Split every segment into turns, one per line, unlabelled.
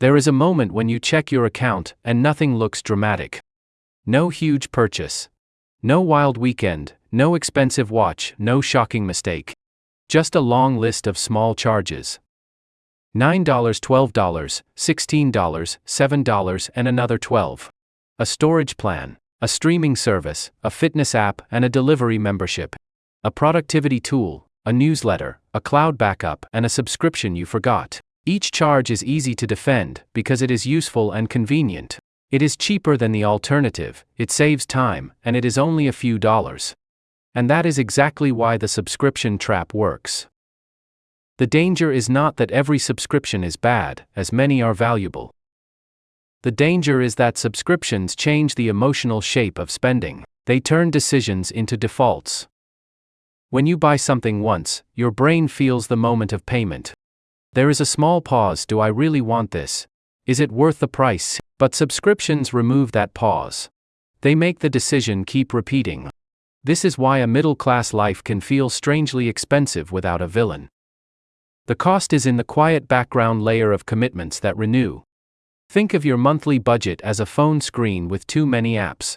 There is a moment when you check your account and nothing looks dramatic. No huge purchase. No wild weekend, no expensive watch, no shocking mistake. Just a long list of small charges. $9, $12, $16, $7, and another $12. A storage plan, a streaming service, a fitness app, and a delivery membership. A productivity tool, a newsletter, a cloud backup, and a subscription you forgot. Each charge is easy to defend because it is useful and convenient. It is cheaper than the alternative, it saves time, and it is only a few dollars. And that is exactly why the subscription trap works. The danger is not that every subscription is bad, as many are valuable. The danger is that subscriptions change the emotional shape of spending. They turn decisions into defaults. When you buy something once, your brain feels the moment of payment. There is a small pause. Do I really want this? Is it worth the price? But subscriptions remove that pause. They make the decision keep repeating. This is why a middle-class life can feel strangely expensive without a villain. The cost is in the quiet background layer of commitments that renew. Think of your monthly budget as a phone screen with too many apps.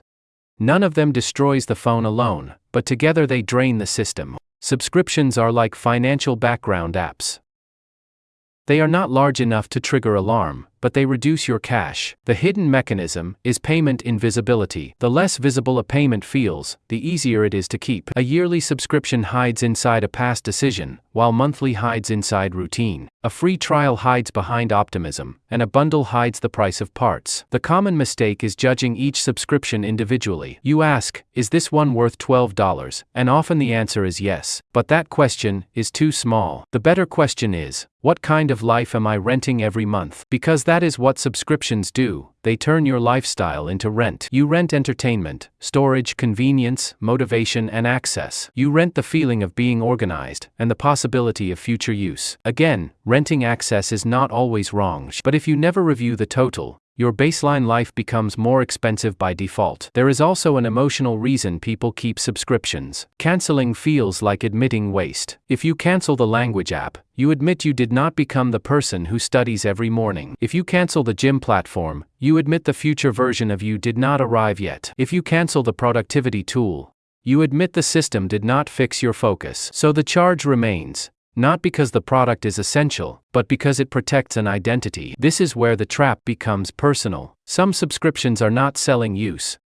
None of them destroys the phone alone, but together they drain the system. Subscriptions are like financial background apps. They are not large enough to trigger alarm, but they reduce your cash. The hidden mechanism is payment invisibility. The less visible a payment feels, the easier it is to keep. A yearly subscription hides inside a past decision, while monthly hides inside routine. A free trial hides behind optimism, and a bundle hides the price of parts. The common mistake is judging each subscription individually. You ask, is this one worth $12? And often the answer is yes, but that question is too small. The better question is, what kind of life am I renting every month? Because that is what subscriptions do, they turn your lifestyle into rent. You rent entertainment, storage, convenience, motivation, and access. You rent the feeling of being organized, and the possibility of future use. Again, renting access is not always wrong, but if you never review the total, your baseline life becomes more expensive by default. There is also an emotional reason people keep subscriptions. Canceling feels like admitting waste. If you cancel the language app, you admit you did not become the person who studies every morning. If you cancel the gym platform, you admit the future version of you did not arrive yet. If you cancel the productivity tool, you admit the system did not fix your focus. So the charge remains. Not because the product is essential, but because it protects an identity. This is where the trap becomes personal. Some subscriptions are not selling use.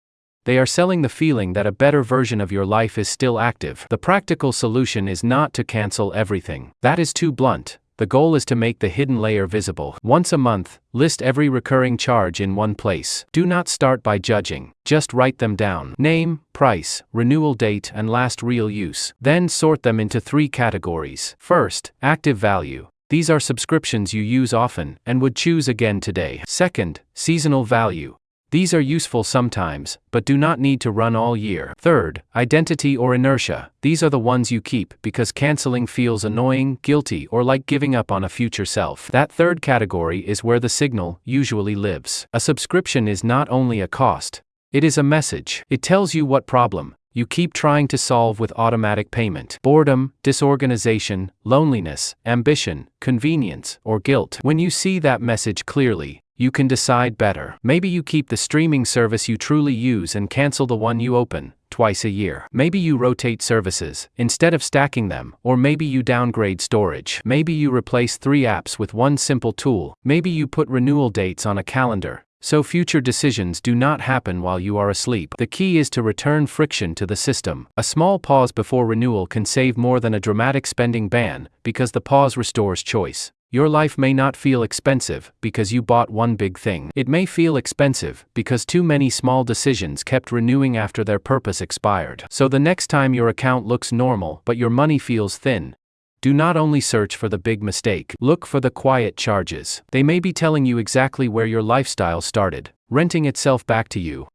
They are selling the feeling that a better version of your life is still active. The practical solution is not to cancel everything. That is too blunt. The goal is to make the hidden layer visible. Once a month, list every recurring charge in one place. Do not start by judging, just write them down. Name, price, renewal date, and last real use. Then sort them into 3 categories. First, active value. These are subscriptions you use often and would choose again today. Second, seasonal value. These are useful sometimes, but do not need to run all year. Third, identity or inertia. These are the ones you keep because canceling feels annoying, guilty, or like giving up on a future self. That third category is where the signal usually lives. A subscription is not only a cost, it is a message. It tells you what problem you keep trying to solve with automatic payment. Boredom, disorganization, loneliness, ambition, convenience, or guilt. When you see that message clearly, you can decide better. Maybe you keep the streaming service you truly use and cancel the one you open twice a year. Maybe you rotate services instead of stacking them, or maybe you downgrade storage. Maybe you replace 3 apps with one simple tool. Maybe you put renewal dates on a calendar, so future decisions do not happen while you are asleep. The key is to return friction to the system. A small pause before renewal can save more than a dramatic spending ban, because the pause restores choice. Your life may not feel expensive because you bought one big thing. It may feel expensive because too many small decisions kept renewing after their purpose expired. So the next time your account looks normal but your money feels thin, do not only search for the big mistake, look for the quiet charges. They may be telling you exactly where your lifestyle started, renting itself back to you.